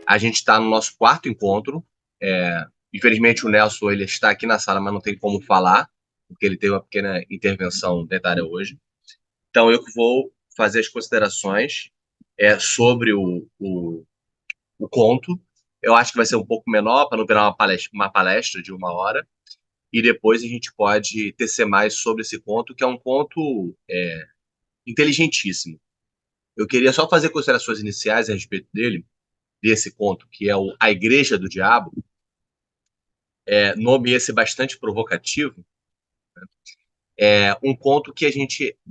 A gente está no nosso quarto encontro. Infelizmente, o Nelson ele está aqui na sala, mas não tem como falar, porque ele teve uma pequena intervenção dentária hoje. Então, eu que vou fazer as considerações sobre o conto. Eu acho que vai ser um pouco menor, para não virar uma palestra de 1 hora. E depois a gente pode tecer mais sobre esse conto, que é um conto inteligentíssimo. Eu queria só fazer considerações iniciais a respeito desse conto, que é A Igreja do Diabo. Nome esse bastante provocativo. Um conto que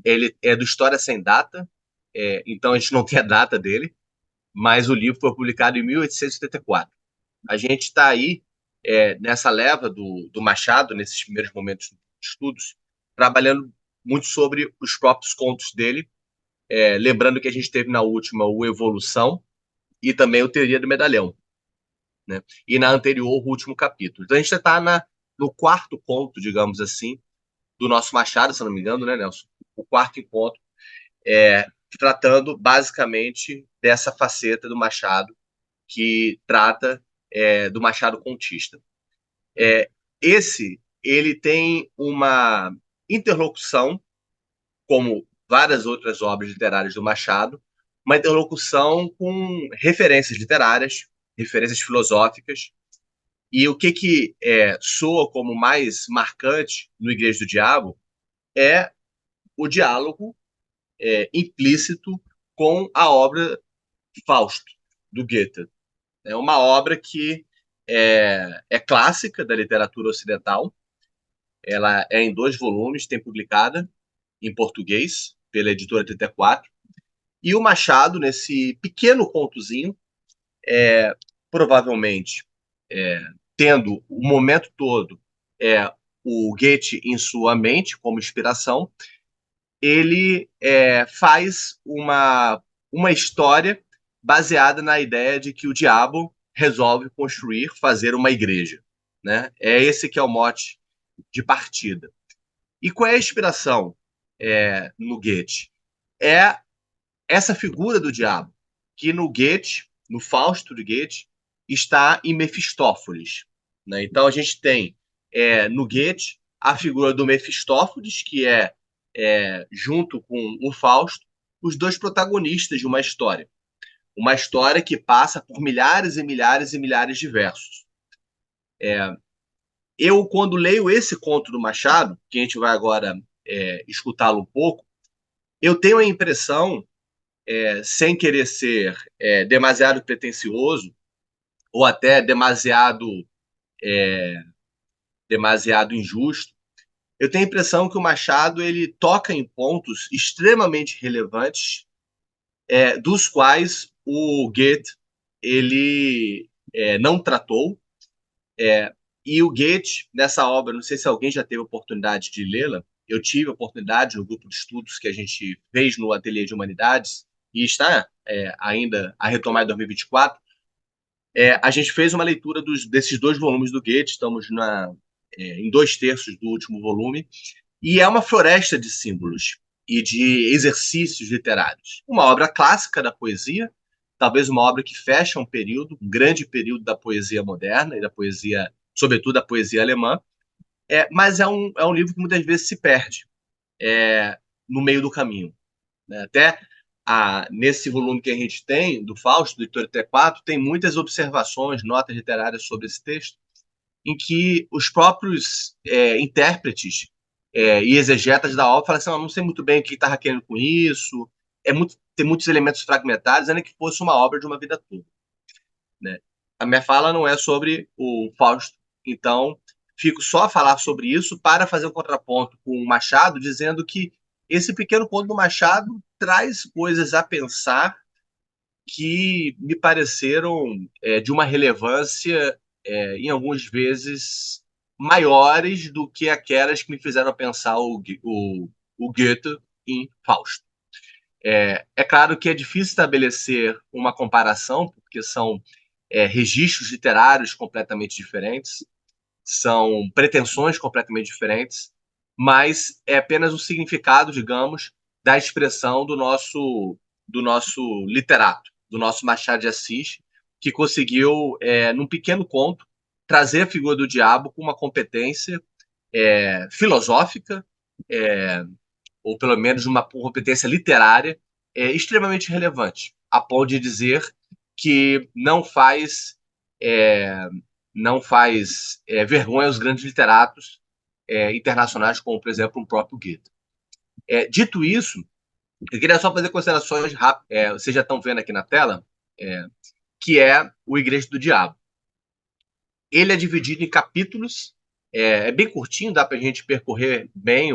ele é do História Sem Data, então a gente não tem a data dele, mas o livro foi publicado em 1874. A gente está aí, nessa leva do Machado, nesses primeiros momentos de estudos, trabalhando muito sobre os próprios contos dele, lembrando que a gente teve na última o Evolução e também o Teoria do Medalhão, né? E na anterior, o último capítulo. Então a gente está no quarto conto, digamos assim, do nosso Machado, se não me engano, né, Nelson? O quarto encontro, tratando basicamente dessa faceta do Machado, que trata do Machado contista. Ele tem uma interlocução, como várias outras obras literárias do Machado, uma interlocução com referências literárias, referências filosóficas, e o que soa como mais marcante no Igreja do Diabo é o diálogo implícito com a obra Fausto, do Goethe. É uma obra que é clássica da literatura ocidental. Ela é em 2 volumes, tem publicada em português pela editora 34. E o Machado, nesse pequeno contozinho, provavelmente tendo o momento todo o Goethe em sua mente como inspiração, ele faz uma história baseada na ideia de que o diabo resolve construir, fazer uma igreja, né? É esse que é o mote de partida. E qual é a inspiração no Goethe? É essa figura do diabo, que no Goethe, no Fausto de Goethe, está em Mefistófeles, né? Então a gente tem no Goethe a figura do Mefistófeles, que junto com o Fausto, os dois protagonistas de uma história. Uma história que passa por milhares e milhares e milhares de versos. Eu, quando leio esse conto do Machado, que a gente vai agora escutá-lo um pouco, eu tenho a impressão, sem querer ser demasiado pretensioso ou até demasiado injusto, eu tenho a impressão que o Machado ele toca em pontos extremamente relevantes, dos quais o Goethe ele não tratou. E o Goethe, nessa obra, não sei se alguém já teve a oportunidade de lê-la, eu tive a oportunidade no grupo de estudos que a gente fez no Ateliê de Humanidades, e está ainda a retomar em 2024. A gente fez uma leitura desses 2 volumes do Goethe, estamos em 2/3 do último volume, e é uma floresta de símbolos e de exercícios literários. Uma obra clássica da poesia, talvez uma obra que fecha um grande período da poesia moderna e da poesia, sobretudo da poesia alemã, mas é um livro que muitas vezes se perde no meio do caminho, né? Até nesse volume que a gente tem, do Fausto, do Editor T4, tem muitas observações, notas literárias sobre esse texto, em que os próprios intérpretes e exegetas da obra falam assim: não sei muito bem o que estava querendo com isso, tem muitos elementos fragmentados, ainda que fosse uma obra de uma vida toda, né? A minha fala não é sobre o Fausto, então fico só a falar sobre isso para fazer um contraponto com o Machado, dizendo que esse pequeno conto do Machado traz coisas a pensar que me pareceram de uma relevância, em algumas vezes, maiores do que aquelas que me fizeram pensar o Goethe em Fausto. Claro que é difícil estabelecer uma comparação, porque são registros literários completamente diferentes, são pretensões completamente diferentes, mas é apenas o significado, digamos, da expressão do nosso literato, do nosso Machado de Assis, que conseguiu, num pequeno conto, trazer a figura do diabo com uma competência filosófica, ou pelo menos uma competência literária extremamente relevante, a ponto de dizer que não faz vergonha aos grandes literatos internacionais, como, por exemplo, o próprio Goethe. Dito isso, eu queria só fazer considerações rápidas. Vocês já estão vendo aqui na tela, que é o Igreja do Diabo. Ele é dividido em capítulos, bem curtinho, dá para a gente percorrer bem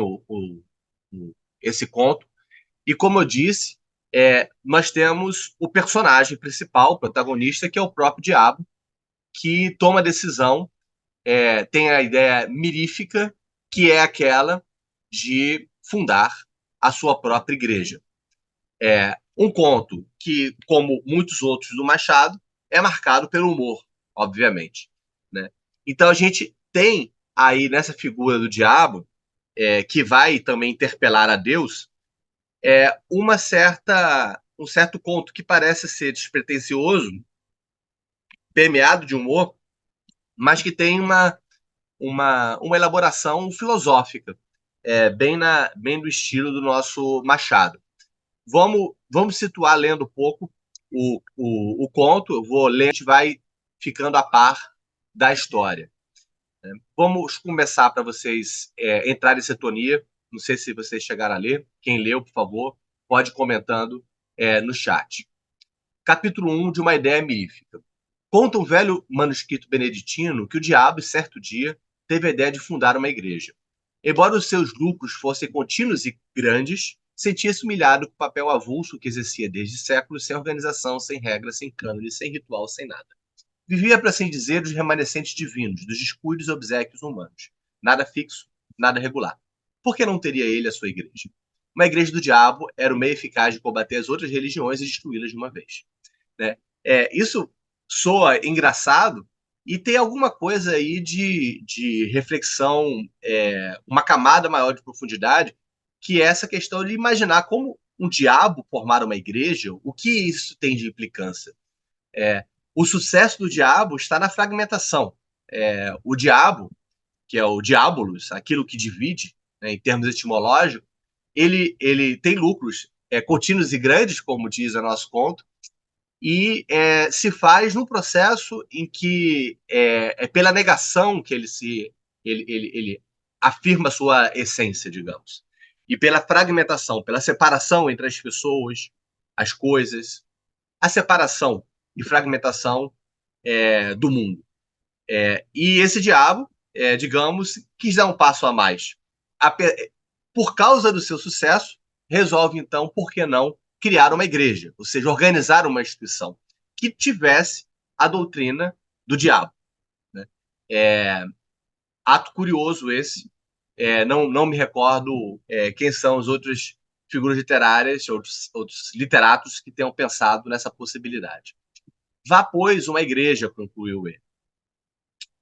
esse conto. E como eu disse, nós temos o personagem principal, o protagonista, que é o próprio diabo, que toma a decisão, tem a ideia mirífica, que é aquela de fundar a sua própria igreja. Um conto que, como muitos outros do Machado, é marcado pelo humor, obviamente, né? Então a gente tem aí nessa figura do diabo, que vai também interpelar a Deus, um certo conto que parece ser despretensioso, permeado de humor, mas que tem uma elaboração filosófica, bem do estilo do nosso Machado. Vamos situar lendo um pouco o conto. Eu vou ler, a gente vai ficando a par da história. Vamos começar para vocês entrarem em sintonia. Não sei se vocês chegaram a ler. Quem leu, por favor, pode ir comentando no chat. Capítulo 1 de uma ideia mirífica. Conta um velho manuscrito beneditino que o diabo, certo dia, teve a ideia de fundar uma igreja. Embora os seus lucros fossem contínuos e grandes, sentia-se humilhado com o papel avulso que exercia desde séculos, sem organização, sem regras, sem cânone, sem ritual, sem nada. Vivia, para assim dizer, dos remanescentes divinos, dos descuidos e obséquios humanos. Nada fixo, nada regular. Por que não teria ele a sua igreja? Uma igreja do diabo era o meio eficaz de combater as outras religiões e destruí-las de uma vez. Né? Isso soa engraçado e tem alguma coisa aí de reflexão, uma camada maior de profundidade, que é essa questão de imaginar como um diabo formar uma igreja, o que isso tem de implicância. O sucesso do diabo está na fragmentação. O diabo, que é o diabolos, aquilo que divide, né, em termos etimológicos, ele tem lucros contínuos e grandes, como diz o nosso conto, e se faz num processo em que pela negação que ele afirma sua essência, digamos, e pela fragmentação, pela separação entre as pessoas, as coisas, a separação e fragmentação do mundo. E esse diabo, digamos, quis dar um passo a mais. Por causa do seu sucesso, resolve então, por que não, criar uma igreja, ou seja, organizar uma instituição que tivesse a doutrina do diabo. Né? Ato curioso esse. Não me recordo quem são as outras figuras literárias, outros literatos que tenham pensado nessa possibilidade. Vá, pois, uma igreja, concluiu ele.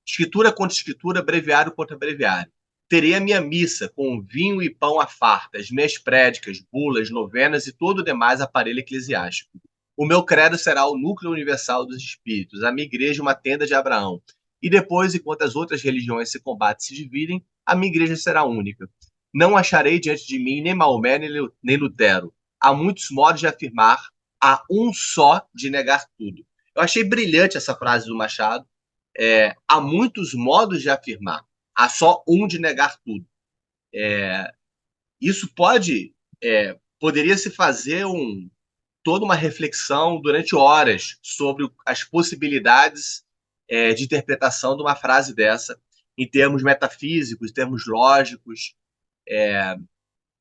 Escritura contra escritura, breviário contra breviário. Terei a minha missa com vinho e pão à farta, as minhas prédicas, bulas, novenas e todo o demais aparelho eclesiástico. O meu credo será o núcleo universal dos espíritos, a minha igreja uma tenda de Abraão. E depois, enquanto as outras religiões se combatem e se dividem, a minha igreja será única. Não acharei diante de mim nem Maomé nem Lutero. Há muitos modos de afirmar, há um só de negar tudo. Eu achei brilhante essa frase do Machado. Há muitos modos de afirmar, há só um de negar tudo. Isso poderia se fazer toda uma reflexão durante horas sobre as possibilidades de interpretação de uma frase dessa, em termos metafísicos, em termos lógicos.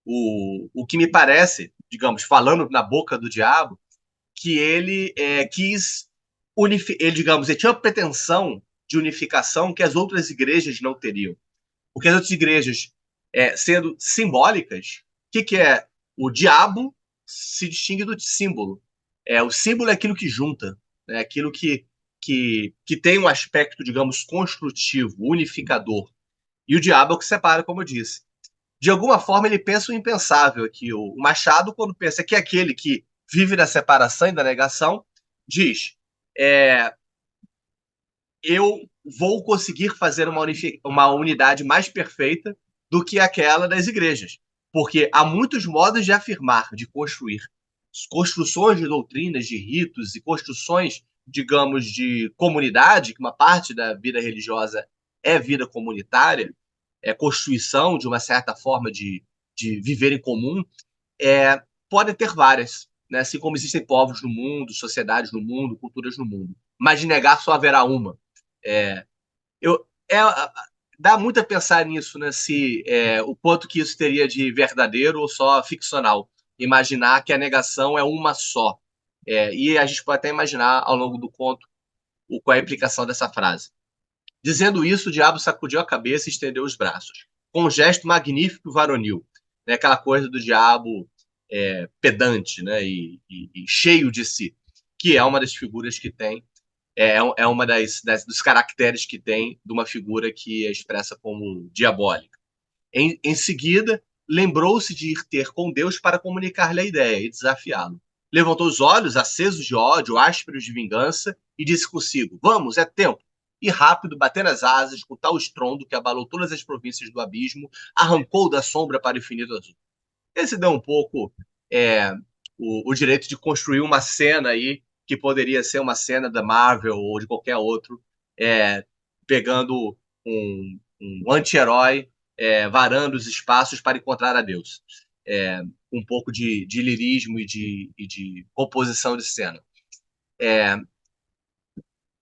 O que me parece, digamos, falando na boca do diabo, que ele quis ele tinha uma pretensão de unificação que as outras igrejas não teriam. Porque as outras igrejas, sendo simbólicas, o que é? O diabo se distingue do símbolo. O símbolo é aquilo que junta, né? Aquilo que tem um aspecto, digamos, construtivo, unificador. E o diabo é o que separa, como eu disse. De alguma forma, ele pensa o impensável aqui. O Machado, quando pensa que é aquele que vive na separação e da negação, diz: eu vou conseguir fazer uma unidade mais perfeita do que aquela das igrejas. Porque há muitos modos de afirmar, de construir. Construções de doutrinas, de ritos e construções, digamos, de comunidade, que uma parte da vida religiosa é vida comunitária, é constituição de uma certa forma de viver em comum, podem ter várias, né? Assim como existem povos no mundo, sociedades no mundo, culturas no mundo. Mas de negar só haverá uma. É, eu, é, dá muito a pensar nisso, né? Se o quanto que isso teria de verdadeiro ou só ficcional. Imaginar que a negação é uma só. E a gente pode até imaginar ao longo do conto qual é a implicação dessa frase. Dizendo isso, o diabo sacudiu a cabeça e estendeu os braços, com um gesto magnífico e varonil. Né? Aquela coisa do diabo pedante, né? E cheio de si, que é uma das figuras que tem uma dos caracteres que tem de uma figura que é expressa como diabólica. Em seguida, lembrou-se de ir ter com Deus para comunicar-lhe a ideia e desafiá-lo. Levantou os olhos, acesos de ódio, ásperos de vingança, e disse consigo: Vamos, é tempo. E rápido, batendo as asas, com tal estrondo que abalou todas as províncias do abismo, arrancou da sombra para o infinito azul. Esse deu um pouco é, o direito de construir uma cena aí que poderia ser uma cena da Marvel ou de qualquer outro, pegando um anti-herói, varando os espaços para encontrar a Deus. Um pouco de lirismo e de composição de cena.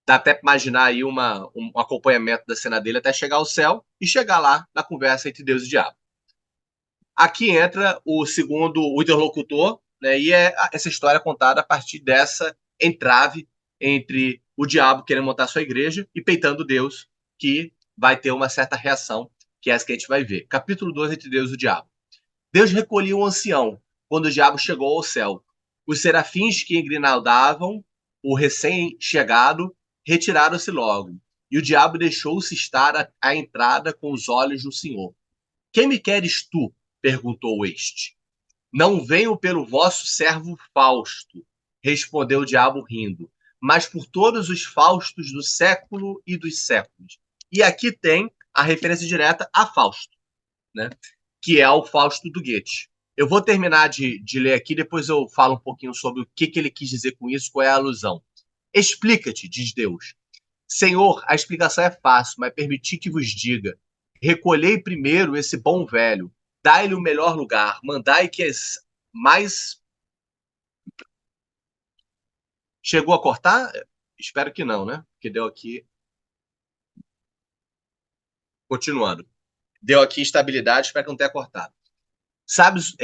Dá até para imaginar aí um acompanhamento da cena dele até chegar ao céu e chegar lá na conversa entre Deus e o diabo. Aqui entra o interlocutor, né, e essa história contada a partir dessa entrave entre o diabo querendo montar sua igreja e peitando Deus, que vai ter uma certa reação, que é essa que a gente vai ver. Capítulo 2, entre Deus e o diabo. Deus recolhia um ancião quando o diabo chegou ao céu. Os serafins que engrinaldavam o recém-chegado retiraram-se logo, e o diabo deixou-se estar à entrada com os olhos do Senhor. Quem me queres tu? Perguntou este. Não venho pelo vosso servo Fausto, respondeu o diabo rindo, mas por todos os Faustos do século e dos séculos. E aqui tem a referência direta a Fausto, né? Que é o Fausto do Goethe. Eu vou terminar de ler aqui, depois eu falo um pouquinho sobre o que ele quis dizer com isso, qual é a alusão. Explica-te, diz Deus. Senhor, a explicação é fácil, mas permiti que vos diga. Recolhei primeiro esse bom velho, dai-lhe o melhor lugar, mandai que as mais... Chegou a cortar? Espero que não, né? Porque deu aqui... Continuando. Deu aqui instabilidade, espero que não tenha cortado. Sabes,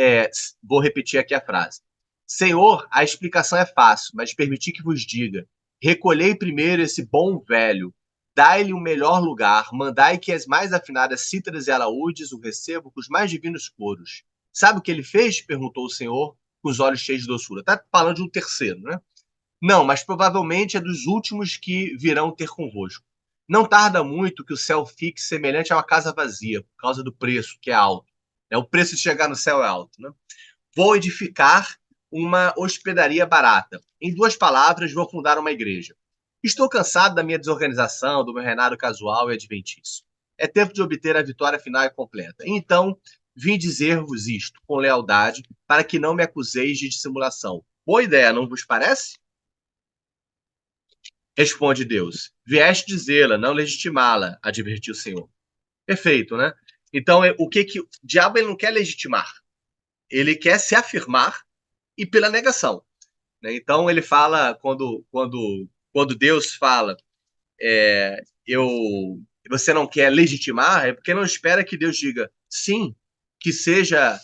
vou repetir aqui a frase. Senhor, a explicação é fácil, mas permiti que vos diga. Recolhei primeiro esse bom velho, dai-lhe o melhor lugar, mandai que as mais afinadas cítaras e alaúdes o recebam com os mais divinos coros. Sabe o que ele fez? Perguntou o Senhor, com os olhos cheios de doçura. Está falando de um terceiro, né? Não, mas provavelmente é dos últimos que virão ter convosco. Não tarda muito que o céu fique semelhante a uma casa vazia, por causa do preço, que é alto. O preço de chegar no céu é alto, né? Vou edificar uma hospedaria barata. Em duas palavras, vou fundar uma igreja. Estou cansado da minha desorganização, do meu reinado casual e adventício. É tempo de obter a vitória final e completa. Então, vim dizer-vos isto com lealdade, para que não me acuseis de dissimulação. Boa ideia, não vos parece? Responde Deus. Vieste dizê-la, não legitimá-la, advertiu o Senhor. Perfeito, né? Então, o que o diabo ele não quer legitimar? Ele quer se afirmar e pela negação. Né? Então, ele fala, quando Deus fala, você não quer legitimar, é porque não espera que Deus diga sim, que seja,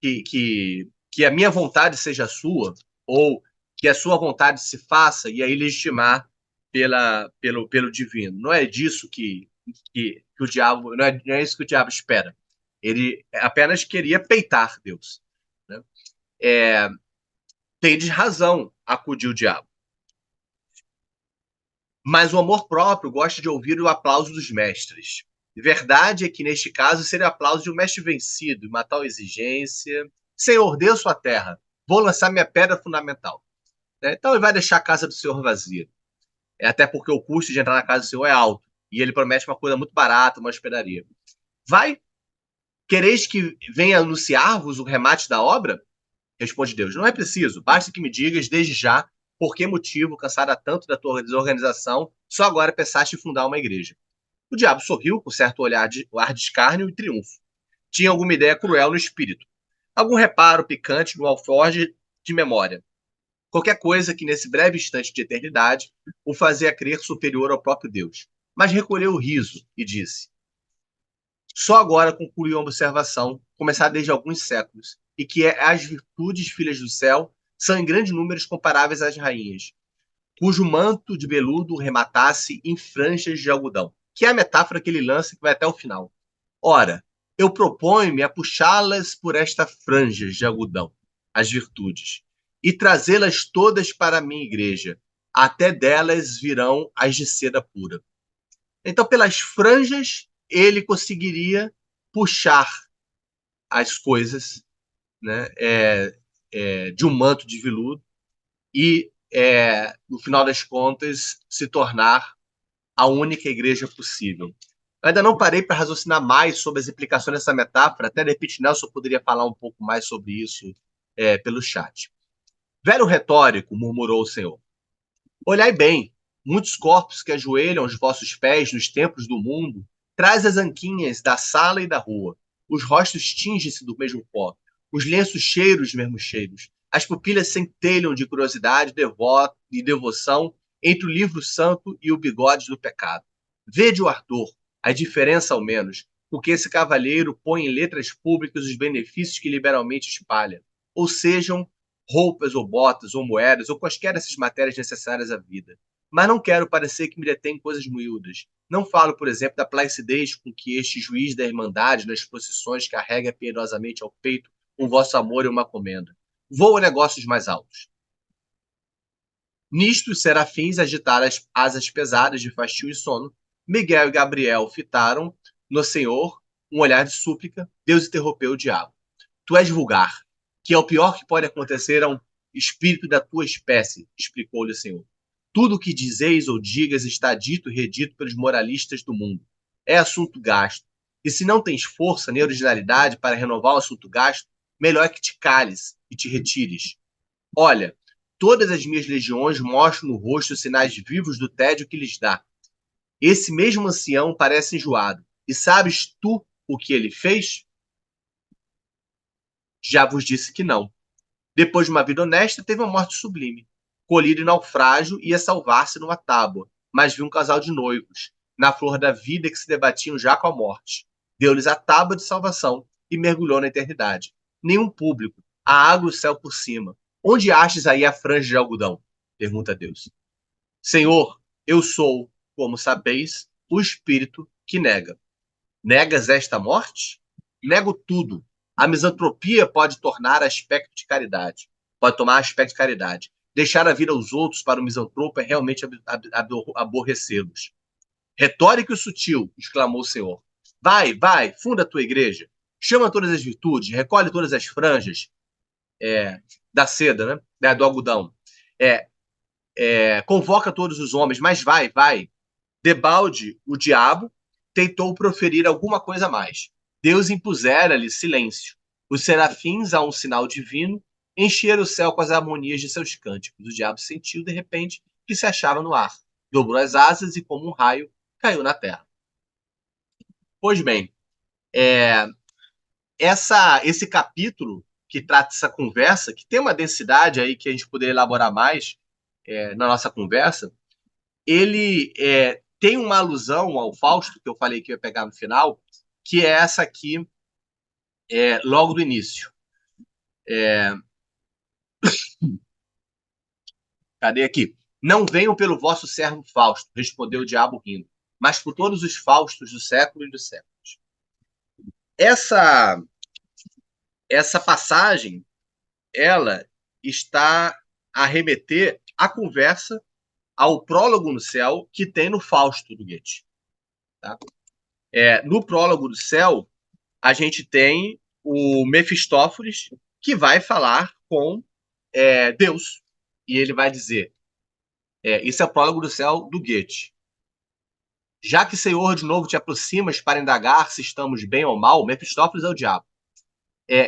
que a minha vontade seja a sua, ou que a sua vontade se faça, e aí legitimar pelo divino. Não é disso que o diabo, não é isso que o diabo espera. Ele apenas queria peitar Deus. Né? Tendes razão, acudiu o diabo. Mas o amor próprio gosta de ouvir o aplauso dos mestres. Verdade é que, neste caso, seria o aplauso de um mestre vencido, uma tal exigência. Senhor, dê sua terra. Vou lançar minha pedra fundamental. Então ele vai deixar a casa do Senhor vazia. Até porque o custo de entrar na casa do Senhor é alto. E ele promete uma coisa muito barata, uma hospedaria. Vai, quereis que venha anunciar-vos o remate da obra? Responde Deus, não é preciso, basta que me digas desde já por que motivo, cansada tanto da tua desorganização, só agora pensaste em fundar uma igreja. O diabo sorriu com certo olhar de ar de escárnio e triunfo. Tinha alguma ideia cruel no espírito. Algum reparo picante no alforje de memória. Qualquer coisa que nesse breve instante de eternidade o fazia crer superior ao próprio Deus. Mas recolheu o riso e disse: só agora concluiu a observação, começada desde alguns séculos, e que as virtudes filhas do céu são em grandes números comparáveis às rainhas, cujo manto de veludo rematasse em franjas de algodão, que é a metáfora que ele lança que vai até o final. Ora, eu proponho-me a puxá-las por esta franjas de algodão, as virtudes, e trazê-las todas para a minha igreja. Até delas virão as de seda pura. Então, pelas franjas, ele conseguiria puxar as coisas, né, de um manto de veludo e, no final das contas, se tornar a única igreja possível. Eu ainda não parei para raciocinar mais sobre as implicações dessa metáfora, até de repente Nelson poderia falar um pouco mais sobre isso pelo chat. Velho retórico, murmurou o Senhor. Olhai bem, muitos corpos que ajoelham aos vossos pés nos templos do mundo, traz as anquinhas da sala e da rua. Os rostos tingem-se do mesmo pó, os lenços cheiros dos mesmos cheiros. As pupilas centelham de curiosidade e devoção entre o livro santo e o bigode do pecado. Vede o ardor, a diferença ao menos, porque esse cavalheiro põe em letras públicas os benefícios que liberalmente espalha, ou sejam roupas ou botas ou moedas ou quaisquer dessas matérias necessárias à vida. Mas não quero parecer que me detém coisas miúdas. Não falo, por exemplo, da placidez com que este juiz da Irmandade nas procissões carrega piedosamente ao peito um vosso amor e uma comenda. Vou a negócios mais altos. Nisto, os serafins agitaram as asas pesadas de fastio e sono. Miguel e Gabriel fitaram no Senhor um olhar de súplica. Deus interrompeu o diabo. Tu és vulgar, que é o pior que pode acontecer a um espírito da tua espécie, explicou-lhe o Senhor. Tudo o que dizeis ou digas está dito e redito pelos moralistas do mundo. É assunto gasto. E se não tens força nem originalidade para renovar o assunto gasto, melhor é que te cales e te retires. Olha, todas as minhas legiões mostram no rosto sinais vivos do tédio que lhes dá. Esse mesmo ancião parece enjoado. E sabes tu o que ele fez? Já vos disse que não. Depois de uma vida honesta, teve uma morte sublime. Colhido em naufrágio, ia salvar-se numa tábua, mas viu um casal de noivos, na flor da vida que se debatiam já com a morte. Deu-lhes a tábua de salvação e mergulhou na eternidade. Nenhum público, a água e o céu por cima. Onde achas aí a franja de algodão? Pergunta Deus. Senhor, eu sou, como sabeis, o espírito que nega. Negas esta morte? Nego tudo. A misantropia pode tornar aspecto de caridade. Pode tomar aspecto de caridade. Deixar a vida aos outros para o misantropo é realmente aborrecê-los. Retórico e sutil, exclamou o Senhor. Vai, vai, funda a tua igreja. Chama todas as virtudes, recolhe todas as franjas da seda, né? Do algodão. Convoca todos os homens, mas vai, vai. Debalde, o diabo, tentou proferir alguma coisa a mais. Deus impusera-lhe silêncio. Os serafins, a um sinal divino, encheram o céu com as harmonias de seus cânticos. O diabo sentiu, de repente, que se achava no ar. Dobrou as asas e, como um raio, caiu na terra. Pois bem, esse capítulo que trata essa conversa, que tem uma densidade aí que a gente poderia elaborar mais na nossa conversa, ele tem uma alusão ao Fausto, que eu falei que ia pegar no final, que é essa aqui, logo do início. Cadê aqui? Não venham pelo vosso servo Fausto, respondeu o diabo rindo, mas por todos os Faustos do século e dos séculos. Essa passagem, ela está a remeter à conversa, ao prólogo no céu que tem no Fausto do Goethe. Tá? No prólogo do céu, a gente tem o Mefistófeles, que vai falar com Deus. E ele vai dizer: Isso é o prólogo do céu do Goethe. Já que, Senhor, de novo te aproximas para indagar se estamos bem ou mal, Mefistófeles é o diabo.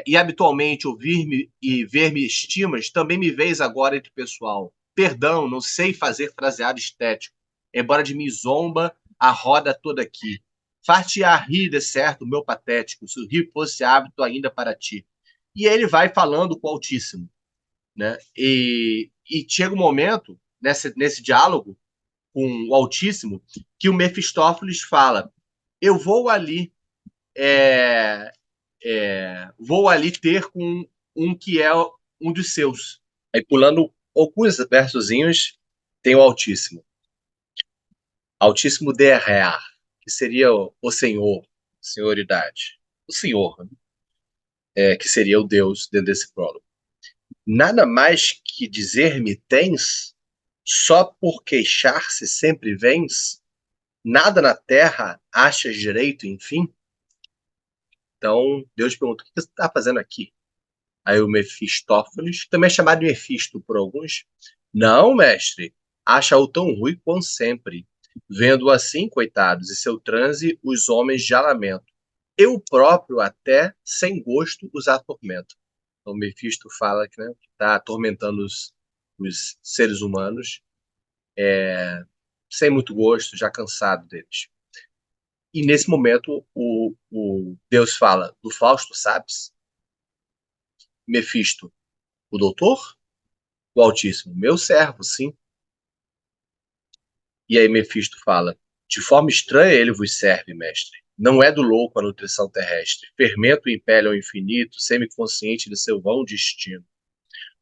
E habitualmente ouvir-me e ver-me estimas, também me vês agora entre o pessoal. Perdão, não sei fazer fraseado estético, embora de mim zomba a roda toda aqui. Far-te-á rir, de certo, meu patético, se o rir fosse hábito ainda para ti. E ele vai falando com o Altíssimo, né? E chega um momento, nesse diálogo com o Altíssimo, que o Mefistófeles fala: eu é, vou ali ter com um que é um dos seus. Aí pulando alguns versozinhos, tem o Altíssimo. Altíssimo Derrear, que seria o Senhor, senhoridade. O Senhor, né? Que seria o Deus dentro desse prólogo. Nada mais que dizer-me tens, só por queixar-se sempre vens? Nada na terra achas direito, enfim? Então, Deus pergunta: o que você está fazendo aqui? Aí o Mefistófeles, também é chamado de Mefisto por alguns: não, mestre, acha-o tão ruim quanto sempre. Vendo assim, coitados, e seu transe, os homens já lamentam. Eu próprio, até sem gosto, os atormento. Então, Mefisto fala que, né, está atormentando os seres humanos, sem muito gosto, já cansado deles. E nesse momento, o Deus fala: do Fausto, sabes? Mefisto: o doutor? O Altíssimo: meu servo, sim. E aí Mefisto fala: de forma estranha ele vos serve, mestre. Não é do louco a nutrição terrestre. Fermento impele ao infinito, semiconsciente de seu vão destino.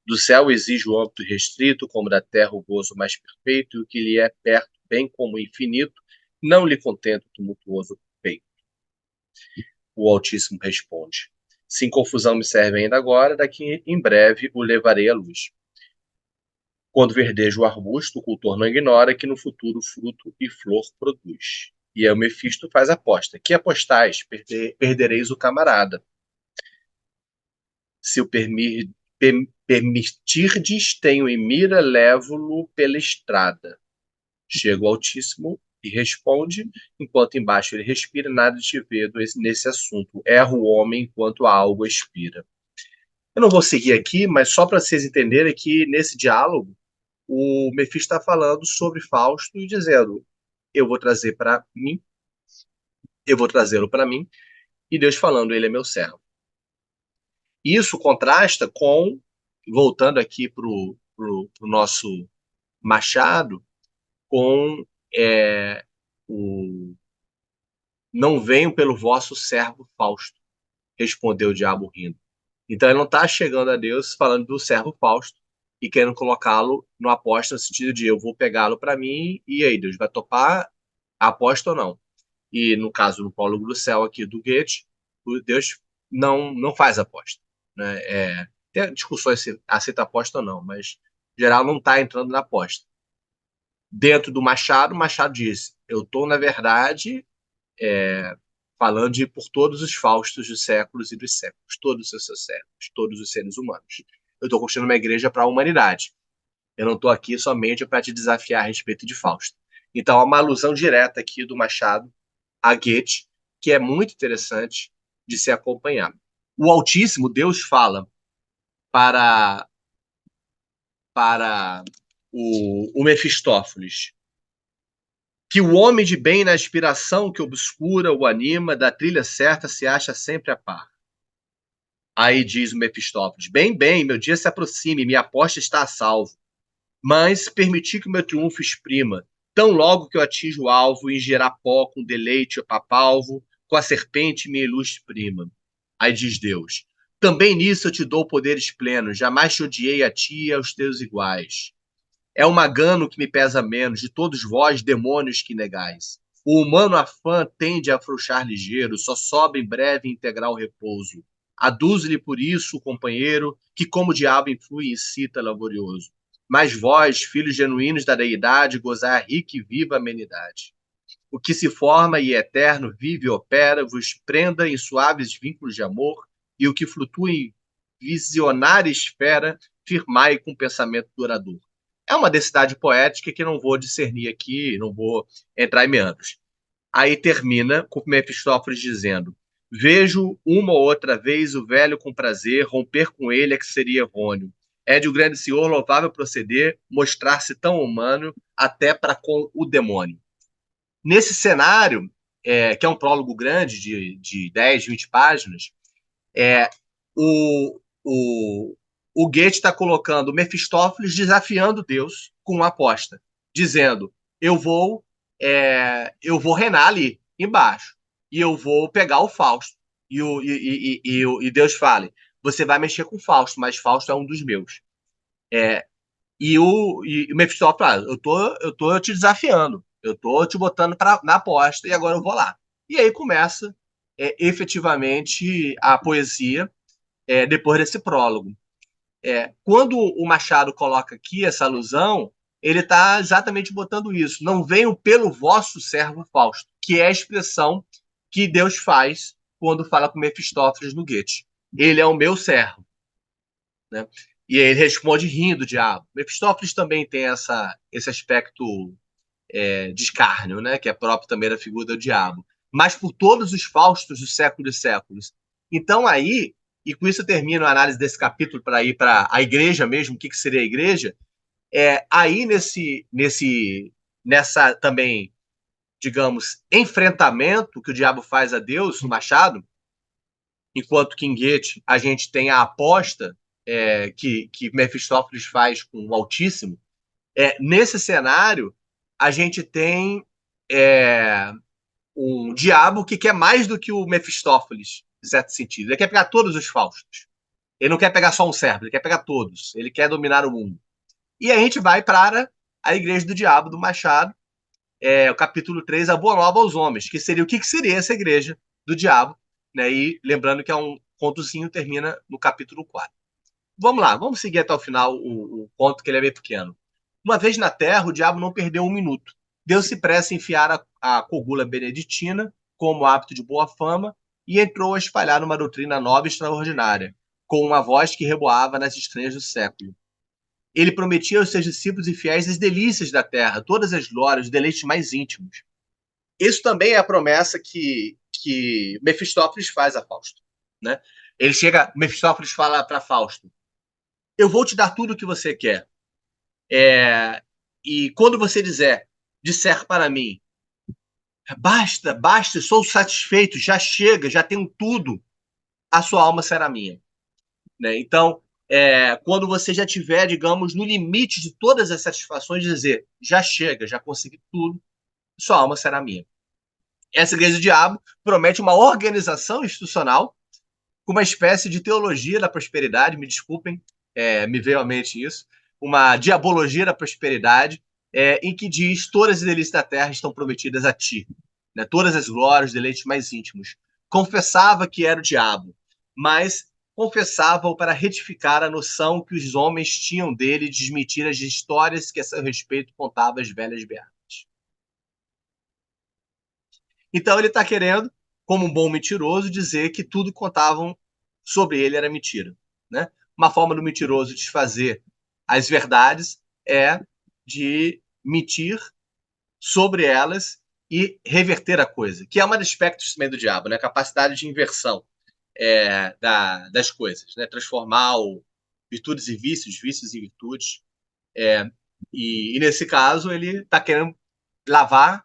Do céu exige o âmbito restrito, como da terra o gozo mais perfeito, e o que lhe é perto, bem como o infinito, não lhe contenta o tumultuoso peito. O Altíssimo responde: se em confusão me serve ainda agora, daqui em breve o levarei à luz. Quando verdeja o arbusto, o cultor não ignora que no futuro fruto e flor produz. E aí o Mefisto faz aposta: que apostais? Perdereis o camarada. Se o permitirdes, tenho em mira, levo-lo pela estrada. Chega o Altíssimo e responde, enquanto embaixo ele respira: nada te vedo nesse assunto. Erra o homem enquanto a algo expira. Eu não vou seguir aqui, mas só para vocês entenderem que nesse diálogo o Mefisto está falando sobre Fausto e dizendo: eu vou trazer para mim, eu vou trazê-lo para mim, e Deus falando: ele é meu servo. Isso contrasta com, voltando aqui para o nosso Machado, com o não venho pelo vosso servo Fausto, respondeu o diabo rindo. Então ele não está chegando a Deus falando do servo Fausto e querendo colocá-lo no aposta, no sentido de eu vou pegá-lo para mim, e aí Deus vai topar a aposta ou não. E no caso, no prólogo do céu aqui do Goethe, Deus não faz aposta. Né? Tem discussões se aceita aposta ou não, mas em geral não está entrando na aposta. Dentro do Machado, o Machado diz: eu estou, na verdade, falando de por todos os Faustos dos séculos e dos séculos, todos os seus séculos, todos os seres humanos. Eu estou construindo uma igreja para a humanidade. Eu não estou aqui somente para te desafiar a respeito de Fausto. Então, há uma alusão direta aqui do Machado a Goethe, que é muito interessante de se acompanhar. O Altíssimo, Deus fala para o Mefistófeles que o homem de bem, na aspiração que obscura o anima, da trilha certa se acha sempre a par. Aí diz o Mefistófeles: bem, bem, meu dia se aproxime, minha aposta está a salvo. Mas permiti que o meu triunfo exprima, tão logo que eu atinjo o alvo, em gerar pó com deleite papalvo, com a serpente minha ilustre prima. Aí diz Deus: também nisso eu te dou poderes plenos, jamais te odiei a ti e aos teus iguais. É o magano que me pesa menos, de todos vós, demônios que negais. O humano afã tende a afrouxar ligeiro, só sobra em breve e integral repouso. Aduzo-lhe por isso o companheiro, que como o diabo influi e incita laborioso. Mas vós, filhos genuínos da deidade, gozai a rica e viva amenidade. O que se forma e é eterno, vive e opera, vos prenda em suaves vínculos de amor, e o que flutua em visionária esfera, firmai com pensamento duradouro. É uma densidade poética que não vou discernir aqui, não vou entrar em meandros. Aí termina com Mefistófeles dizendo: vejo uma ou outra vez o velho com prazer, romper com ele é que seria errôneo. É de o grande senhor louvável proceder, mostrar-se tão humano até para com o demônio. Nesse cenário, que é um prólogo grande de 10, 20 páginas, o, o, o Goethe está colocando Mefistófeles desafiando Deus com uma aposta, dizendo: eu vou reinar ali embaixo e eu vou pegar o Fausto. E Deus fala: você vai mexer com o Fausto, mas Fausto é um dos meus. E o Mephistófeles fala: eu tô te desafiando, eu tô te botando na aposta e agora eu vou lá. E aí começa efetivamente a poesia depois desse prólogo. Quando o Machado coloca aqui essa alusão, ele está exatamente botando isso. Não venham pelo vosso servo Fausto, que é a expressão que Deus faz quando fala com Mefistófeles no Goethe. Ele é o meu servo. Né? E ele responde rindo o diabo. Mefistófeles também tem esse aspecto de escárnio, né? Que é próprio também da figura do diabo. Mas por todos os Faustos dos séculos e séculos. Então aí, e com isso eu termino a análise desse capítulo para ir para a igreja mesmo, o que seria a igreja, aí nessa também, digamos, enfrentamento que o diabo faz a Deus, no Machado, enquanto que em Goethe a gente tem a aposta que Mefistófeles faz com o Altíssimo, nesse cenário a gente tem um diabo que quer mais do que o Mefistófeles, em certo sentido. Ele quer pegar todos os Faustos. Ele não quer pegar só um servo, ele quer pegar todos. Ele quer dominar o mundo. E a gente vai para a Igreja do Diabo, do Machado, o capítulo 3, a Boa Nova aos Homens, que seria o que seria essa Igreja do Diabo. Né? E lembrando que é um contozinho, termina no capítulo 4. Vamos lá, vamos seguir até o final o conto, que ele é bem pequeno. Uma vez na Terra, o diabo não perdeu um minuto. Deus se pressa em enfiar a cogula beneditina, como hábito de boa fama, e entrou a espalhar uma doutrina nova e extraordinária, com uma voz que reboava nas estranhas do século. Ele prometia aos seus discípulos e fiéis as delícias da terra, todas as glórias, os deleites mais íntimos. Isso também é a promessa que Mefistófeles faz a Fausto. Né? Mefistófeles fala para Fausto: eu vou te dar tudo o que você quer. E quando você disser para mim, basta, basta, sou satisfeito, já chega, já tenho tudo, a sua alma será minha. Né? Então, quando você já tiver, digamos, no limite de todas as satisfações, dizer, já chega, já consegui tudo, sua alma será minha. Essa Igreja do Diabo promete uma organização institucional com uma espécie de teologia da prosperidade, me desculpem, me veio à mente isso, uma diabologia da prosperidade, em que diz: todas as delícias da terra estão prometidas a ti, né? Todas as glórias, os deleites mais íntimos. Confessava que era o diabo, mas confessava-o para retificar a noção que os homens tinham dele de desmentir as histórias que a seu respeito contavam as velhas beatas. Então ele está querendo, como um bom mentiroso, dizer que tudo que contavam sobre ele era mentira. Né? Uma forma do mentiroso desfazer as verdades é de mentir sobre elas e reverter a coisa, que é um dos aspectos também do diabo, né? A capacidade de inversão das coisas, né? Transformar virtudes em vícios, vícios em virtudes. E nesse caso, ele está querendo lavar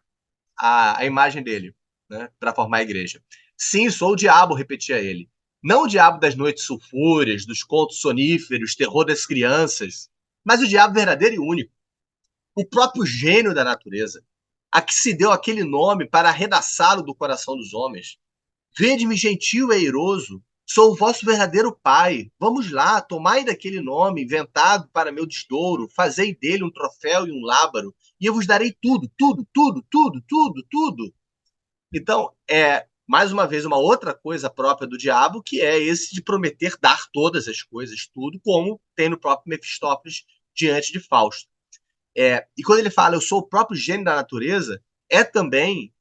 a imagem dele, né, para formar a igreja. Sim, sou o diabo, repetia ele. Não o diabo das noites sulfúreas, dos contos soníferos, terror das crianças, mas o diabo verdadeiro e único, o próprio gênio da natureza, a que se deu aquele nome para arredaçá-lo do coração dos homens. Vede-me gentil e airoso, sou o vosso verdadeiro pai. Vamos lá, tomai daquele nome inventado para meu desdouro, fazei dele um troféu e um lábaro, e eu vos darei tudo, tudo, tudo, tudo, tudo, tudo. Então, mais uma vez, uma outra coisa própria do diabo, que é esse de prometer dar todas as coisas, tudo, como tem no próprio Mefistófeles diante de Fausto. E quando ele fala, eu sou o próprio gênio da natureza, é também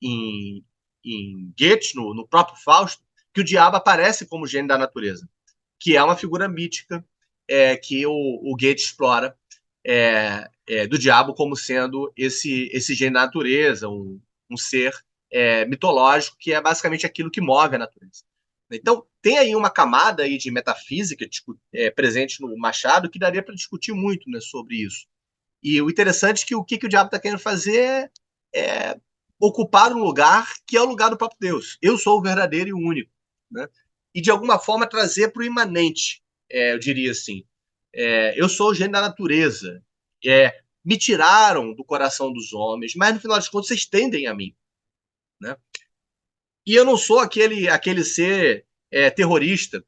em, em Goethe, no próprio Fausto, que o diabo aparece como gênio da natureza, que é uma figura mítica, que o Goethe explora do diabo como sendo esse gênio da natureza, um ser mitológico, que é basicamente aquilo que move a natureza. Então, tem aí uma camada aí de metafísica presente no Machado que daria para discutir muito, né, sobre isso. E o interessante é que o diabo está querendo fazer é ocupar um lugar que é o lugar do próprio Deus. Eu sou o verdadeiro e o único. Né? E, de alguma forma, trazer para o imanente, eu diria assim. Eu sou o gênio da natureza. Me tiraram do coração dos homens, mas, no final das contas, vocês tendem a mim. Né? E eu não sou aquele ser terrorista.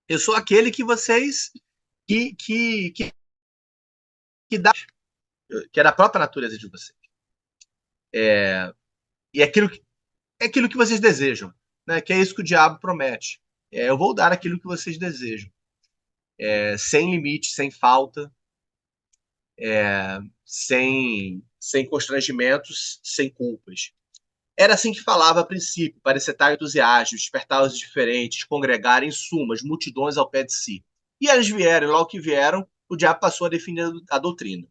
Eu sou aquele que vocês... que dá, que é da própria natureza de vocês. E é aquilo que vocês desejam, né? Que é isso que o diabo promete. Eu vou dar aquilo que vocês desejam, sem limite, sem falta, sem constrangimentos, sem culpas. Era assim que falava a princípio, para excitar entusiasmo, despertar os diferentes, congregar em sumas, multidões ao pé de si. E eles vieram, e logo que vieram, o diabo passou a definir a doutrina.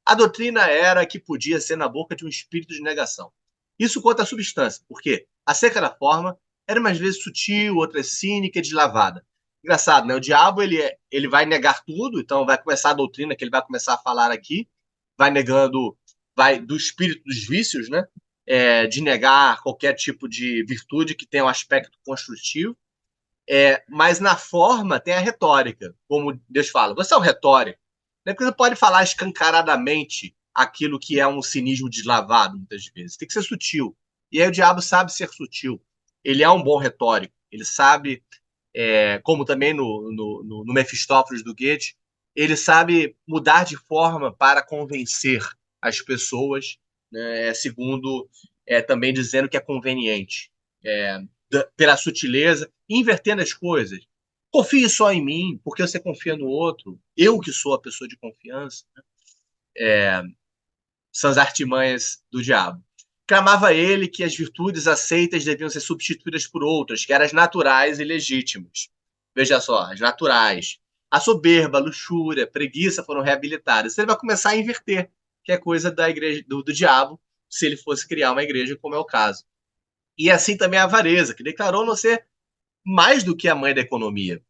A doutrina era que podia ser na boca de um espírito de negação. Isso quanto à substância, porque acerca da forma, era umas vezes sutil, outras cínica e deslavada. Engraçado, né? O diabo ele vai negar tudo, então vai começar a doutrina que ele vai começar a falar aqui, vai negando, vai do espírito dos vícios, né? De negar qualquer tipo de virtude que tenha um aspecto construtivo, mas na forma tem a retórica, como Deus fala, você é um retórico, não é porque você pode falar escancaradamente aquilo que é um cinismo deslavado, muitas vezes, tem que ser sutil, e aí o diabo sabe ser sutil, ele é um bom retórico, ele sabe, como também no Mefistófeles do Goethe, ele sabe mudar de forma para convencer as pessoas, né, segundo também dizendo que é conveniente, pela sutileza, invertendo as coisas. Confie só em mim, porque você confia no outro. Eu que sou a pessoa de confiança. São as artimanhas do diabo. Clamava ele que as virtudes aceitas deviam ser substituídas por outras, que eram as naturais e legítimas. Veja só, as naturais. A soberba, a luxúria, a preguiça foram reabilitadas. Ele vai começar a inverter, que é coisa da igreja, do diabo, se ele fosse criar uma igreja, como é o caso. E assim também a avareza, que declarou não ser mais do que a mãe da economia.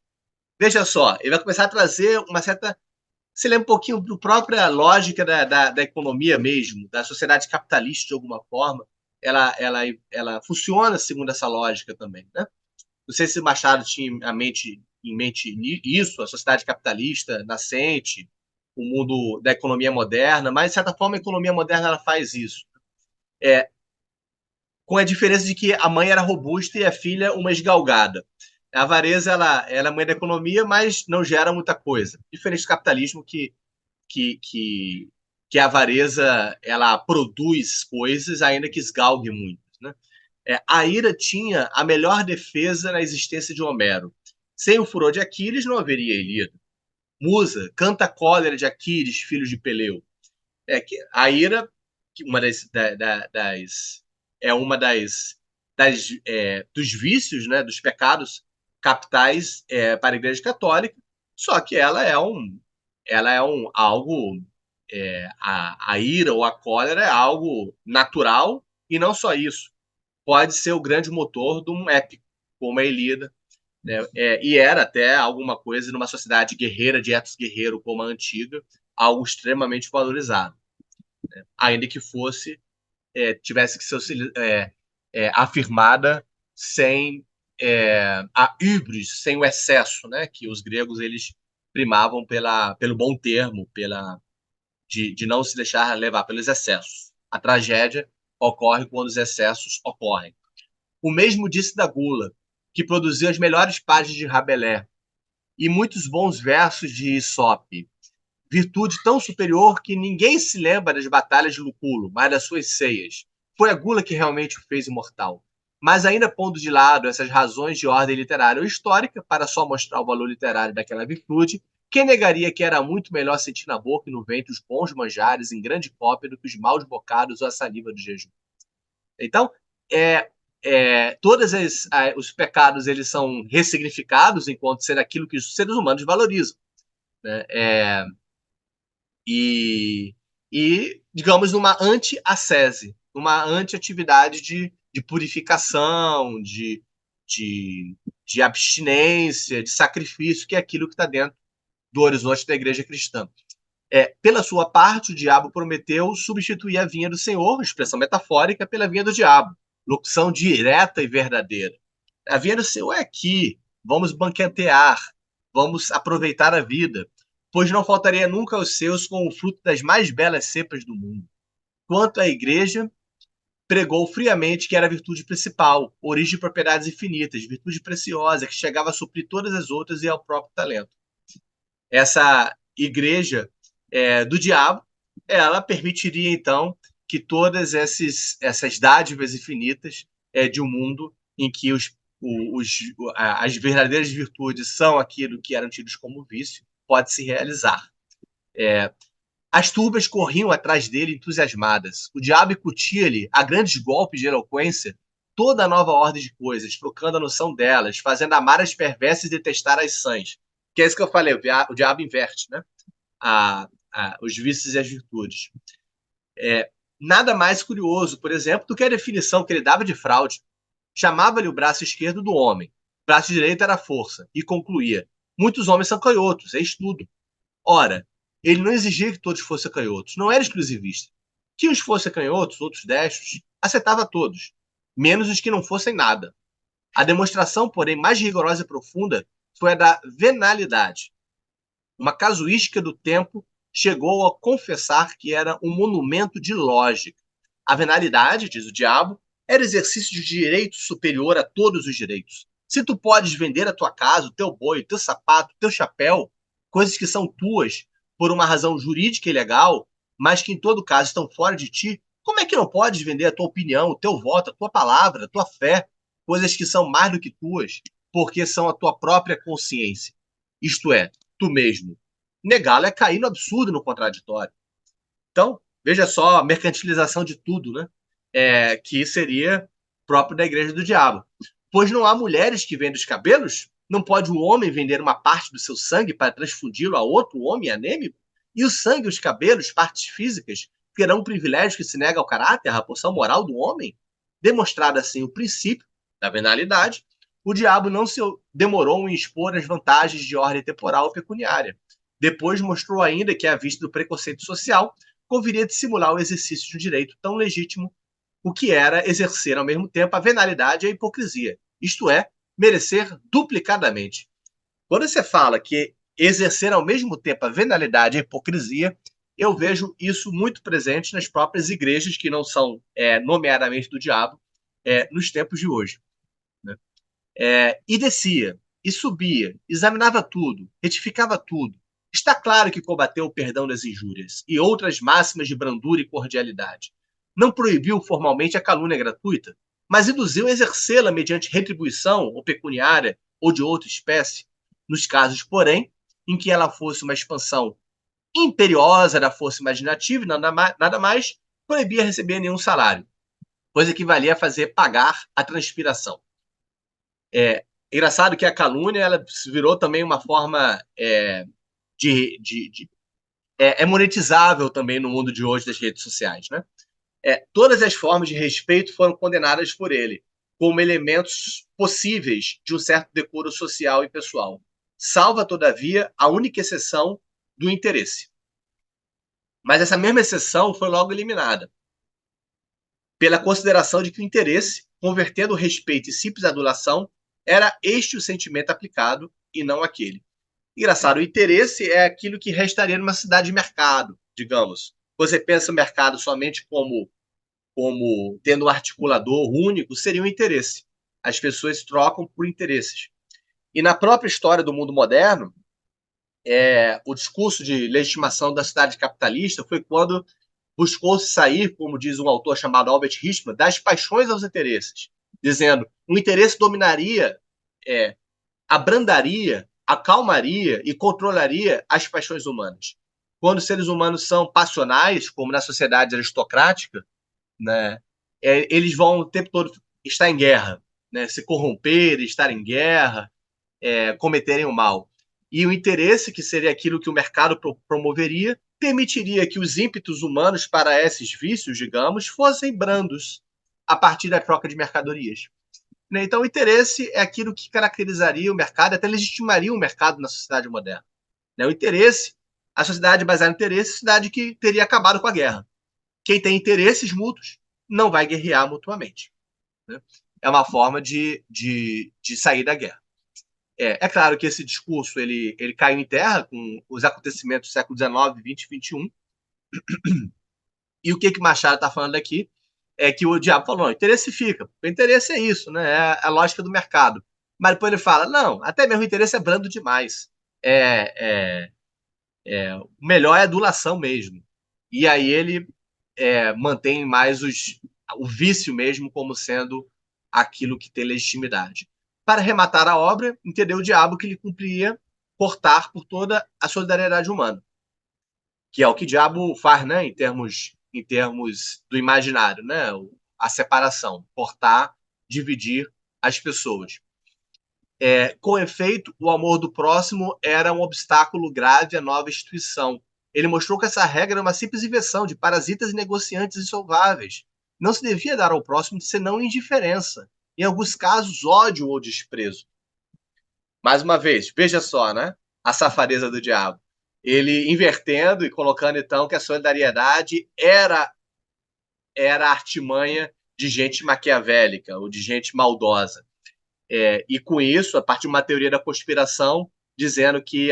Veja só, ele vai começar a trazer uma certa. Você lembra um pouquinho da própria lógica da economia mesmo, da sociedade capitalista de alguma forma. Ela funciona segundo essa lógica também. Né? Não sei se Machado tinha em mente isso, a sociedade capitalista nascente, o mundo da economia moderna, mas, de certa forma, a economia moderna ela faz isso. Com a diferença de que a mãe era robusta e a filha uma esgalgada. A avareza ela é mãe da economia, mas não gera muita coisa. Diferente do capitalismo que, que, que a avareza ela produz coisas, ainda que esgalgue muito. Né? A ira tinha a melhor defesa na existência de Homero. Sem o furor de Aquiles não haveria Ilíada. Musa, canta a cólera de Aquiles, filho de Peleu. A ira, uma é uma dos vícios, né, dos pecados capitais para a Igreja Católica, só que ela é um algo, a ira ou a cólera é algo natural, e não só isso, pode ser o grande motor de um épico, como a Ilíada, né? E era até alguma coisa numa sociedade guerreira, de etos guerreiro como a antiga, algo extremamente valorizado, ainda que tivesse que ser afirmada sem a hybris, sem o excesso, né? Que os gregos eles primavam pelo bom termo, de não se deixar levar pelos excessos. A tragédia ocorre quando os excessos ocorrem. O mesmo disse da gula, que produziu as melhores páginas de Rabelais e muitos bons versos de Aesop, virtude tão superior que ninguém se lembra das batalhas de Luculo, mas das suas ceias. Foi a gula que realmente o fez imortal. Mas ainda pondo de lado essas razões de ordem literária ou histórica para só mostrar o valor literário daquela virtude, quem negaria que era muito melhor sentir na boca e no ventre os bons manjares em grande cópia do que os maus bocados ou a saliva do jejum? Então, todos os pecados eles são ressignificados enquanto ser aquilo que os seres humanos valorizam. né? E, digamos, numa anti-ascese, uma anti-atividade de purificação, de, de abstinência, de sacrifício, que é aquilo que está dentro do horizonte da igreja cristã. Pela sua parte, o diabo prometeu substituir a vinha do Senhor, expressão metafórica, pela vinha do diabo, locução direta e verdadeira. A vinha do Senhor é aqui, vamos banquetear, vamos aproveitar a vida, pois não faltaria nunca aos seus com o fruto das mais belas cepas do mundo. Quanto à igreja, pregou friamente que era a virtude principal, origem de propriedades infinitas, virtude preciosa, que chegava a suprir todas as outras e ao próprio talento. Essa igreja do diabo, ela permitiria, então, que todas essas dádivas infinitas de um mundo em que as verdadeiras virtudes são aquilo que eram tidos como vício, pode se realizar. As turbas corriam atrás dele entusiasmadas. O diabo incutia-lhe, a grandes golpes de eloquência, toda a nova ordem de coisas, trocando a noção delas, fazendo amar as perversas e detestar as sãs. Que é isso que eu falei, o diabo inverte, né? Os vícios e as virtudes. Nada mais curioso, por exemplo, do que a definição que ele dava de fraude. Chamava-lhe o braço esquerdo do homem, o braço direito era a força, e concluía: muitos homens são canhotos, é estudo. Ora, ele não exigia que todos fossem canhotos, não era exclusivista. Que uns fossem canhotos, outros destros, aceitava todos, menos os que não fossem nada. A demonstração, porém, mais rigorosa e profunda foi a da venalidade. Uma casuística do tempo chegou a confessar que era um monumento de lógica. A venalidade, diz o diabo, era exercício de direito superior a todos os direitos. Se tu podes vender a tua casa, o teu boi, o teu sapato, o teu chapéu, coisas que são tuas por uma razão jurídica e legal, mas que em todo caso estão fora de ti, como é que não podes vender a tua opinião, o teu voto, a tua palavra, a tua fé, coisas que são mais do que tuas, porque são a tua própria consciência? Isto é, tu mesmo. Negá-lo é cair no absurdo, no contraditório. Então, veja só a mercantilização de tudo, né? Que seria próprio da igreja do diabo. Pois não há mulheres que vendem os cabelos? Não pode um homem vender uma parte do seu sangue para transfundi-lo a outro homem anêmico? E o sangue e os cabelos, partes físicas, terão um privilégio que se nega ao caráter, à porção moral do homem? Demonstrado assim o princípio da venalidade, o diabo não se demorou em expor as vantagens de ordem temporal ou pecuniária. Depois mostrou ainda que, à vista do preconceito social, conviria dissimular o exercício de um direito tão legítimo, o que era exercer ao mesmo tempo a venalidade e a hipocrisia, isto é, merecer duplicadamente. Quando você fala que exercer ao mesmo tempo a venalidade e a hipocrisia, eu vejo isso muito presente nas próprias igrejas que não são nomeadamente do diabo nos tempos de hoje. Né? E descia, e subia, examinava tudo, retificava tudo. Está claro que combateu o perdão das injúrias e outras máximas de brandura e cordialidade. Não proibiu formalmente a calúnia gratuita, mas induziu a exercê-la mediante retribuição ou pecuniária ou de outra espécie, nos casos, porém, em que ela fosse uma expansão imperiosa da força imaginativa e nada mais, proibia receber nenhum salário, pois equivalia a fazer pagar a transpiração. Engraçado que a calúnia ela virou também uma forma é monetizável também no mundo de hoje das redes sociais, né? Todas as formas de respeito foram condenadas por ele como elementos possíveis de um certo decoro social e pessoal. Salva, todavia, a única exceção do interesse. Mas essa mesma exceção foi logo eliminada, pela consideração de que o interesse, convertendo o respeito em simples adulação, era este o sentimento aplicado e não aquele. Engraçado, o interesse é aquilo que restaria numa cidade de mercado, digamos. Você pensa o mercado somente como tendo um articulador único, seria um interesse. As pessoas trocam por interesses. E na própria história do mundo moderno, o discurso de legitimação da cidade capitalista foi quando buscou-se sair, como diz um autor chamado Albert Hirschman, das paixões aos interesses, dizendo o interesse dominaria, abrandaria, acalmaria e controlaria as paixões humanas. Quando os seres humanos são passionais, como na sociedade aristocrática, né, eles vão o tempo todo estar em guerra, né, se corromperem, estar em guerra, cometerem o mal. E o interesse, que seria aquilo que o mercado promoveria, permitiria que os ímpetos humanos para esses vícios, digamos, fossem brandos a partir da troca de mercadorias. Então, o interesse é aquilo que caracterizaria o mercado, até legitimaria o mercado na sociedade moderna. O interesse, a sociedade baseada no interesse, é a sociedade que teria acabado com a guerra. Quem tem interesses mútuos não vai guerrear mutuamente. É uma forma de sair da guerra. É claro que esse discurso ele caiu em terra com os acontecimentos do século XIX, XX e XXI. E o que Machado está falando aqui é que o diabo falou: não, interesse fica. O interesse é isso, né? É a lógica do mercado. Mas depois ele fala: não, até mesmo o interesse é brando demais. O melhor é a adulação mesmo. E aí ele mantém mais o vício mesmo como sendo aquilo que tem legitimidade. Para rematar a obra, entendeu o diabo que lhe cumpria cortar por toda a solidariedade humana, que é o que o diabo faz, né, em termos do imaginário, né, a separação, cortar, dividir as pessoas. Com efeito, o amor do próximo era um obstáculo grave à nova instituição. Ele mostrou que essa regra era uma simples invenção de parasitas e negociantes insolváveis. Não se devia dar ao próximo senão indiferença, em alguns casos ódio ou desprezo. Mais uma vez, veja só, né? A safadeza do diabo. Ele invertendo e colocando então que a solidariedade era a artimanha de gente maquiavélica ou de gente maldosa. E com isso, a partir de uma teoria da conspiração, dizendo que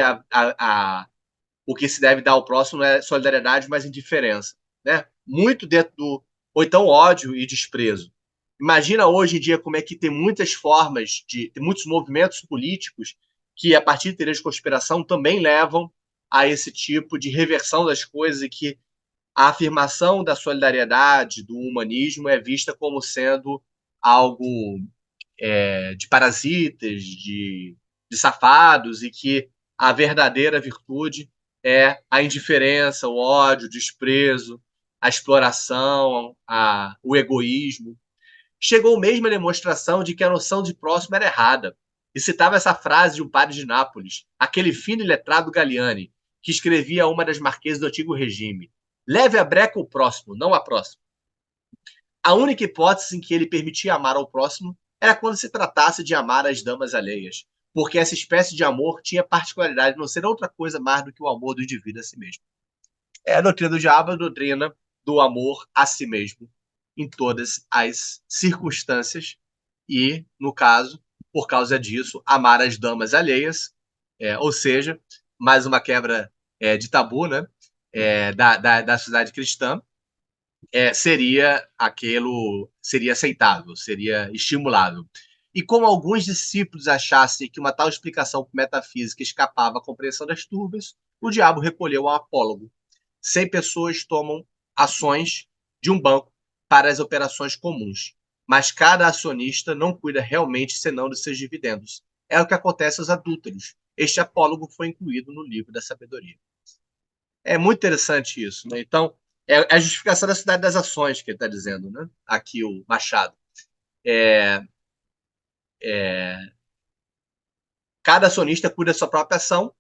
o que se deve dar ao próximo não é solidariedade, mas indiferença. Né? Muito dentro do. Ou então ódio e desprezo. Imagina hoje em dia como é que tem muitas formas, tem muitos movimentos políticos que, a partir de teorias de conspiração, também levam a esse tipo de reversão das coisas e que a afirmação da solidariedade, do humanismo, é vista como sendo algo de parasitas, de safados, e que a verdadeira virtude é a indiferença, o ódio, o desprezo, a exploração, o egoísmo. Chegou mesmo a demonstração de que a noção de próximo era errada. E citava essa frase de um padre de Nápoles, aquele fino e letrado Galliani, que escrevia a uma das marquesas do antigo regime: leve a breca o próximo, não a próxima. A única hipótese em que ele permitia amar ao próximo era quando se tratasse de amar as damas alheias, porque essa espécie de amor tinha particularidade de não ser outra coisa mais do que o amor do indivíduo a si mesmo. A doutrina do diabo, a doutrina do amor a si mesmo, em todas as circunstâncias, e, no caso, por causa disso, amar as damas alheias, ou seja, mais uma quebra de tabu, né, da sociedade cristã, seria aceitável, seria estimulável. E como alguns discípulos achassem que uma tal explicação metafísica escapava à compreensão das turbas, o diabo recolheu um apólogo. 100 pessoas tomam ações de um banco para as operações comuns, mas cada acionista não cuida realmente senão dos seus dividendos. É o que acontece aos adúlteros. Este apólogo foi incluído no livro da sabedoria. É muito interessante isso, né? Então, é a justificação da cidade das ações que ele está dizendo, né? Aqui o Machado. Cada acionista cuida da sua própria ação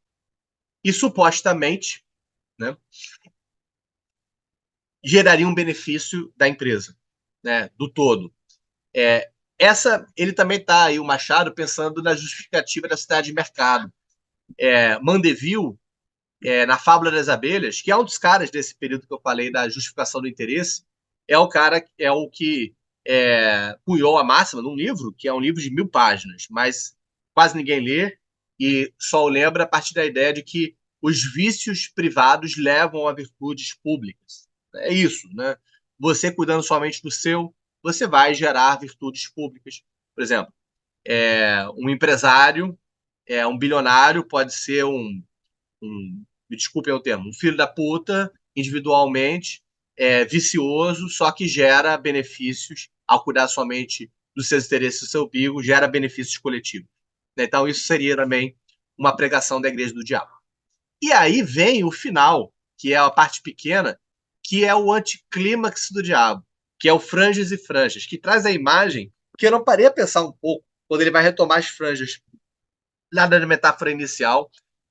e, supostamente, né, geraria um benefício da empresa, né, do todo. Ele também está aí, o Machado, pensando na justificativa da cidade de mercado. Mandeville, na Fábula das Abelhas, que é um dos caras desse período que eu falei da justificação do interesse, é o que cunhou a máxima num livro, que é um livro de 1000 páginas, mas quase ninguém lê e só o lembra a partir da ideia de que os vícios privados levam a virtudes públicas. É isso, né? Você cuidando somente do seu, você vai gerar virtudes públicas. Por exemplo, um empresário, um bilionário pode ser me desculpem o termo, um filho da puta, individualmente, vicioso, só que gera benefícios ao cuidar somente dos seus interesses do seu bigo, gera benefícios coletivos. Então, isso seria também uma pregação da igreja do diabo. E aí vem o final, que é a parte pequena, que é o anticlímax do diabo, que é o franjas e franjas, que traz a imagem que eu não parei a pensar um pouco quando ele vai retomar as franjas lá da metáfora inicial,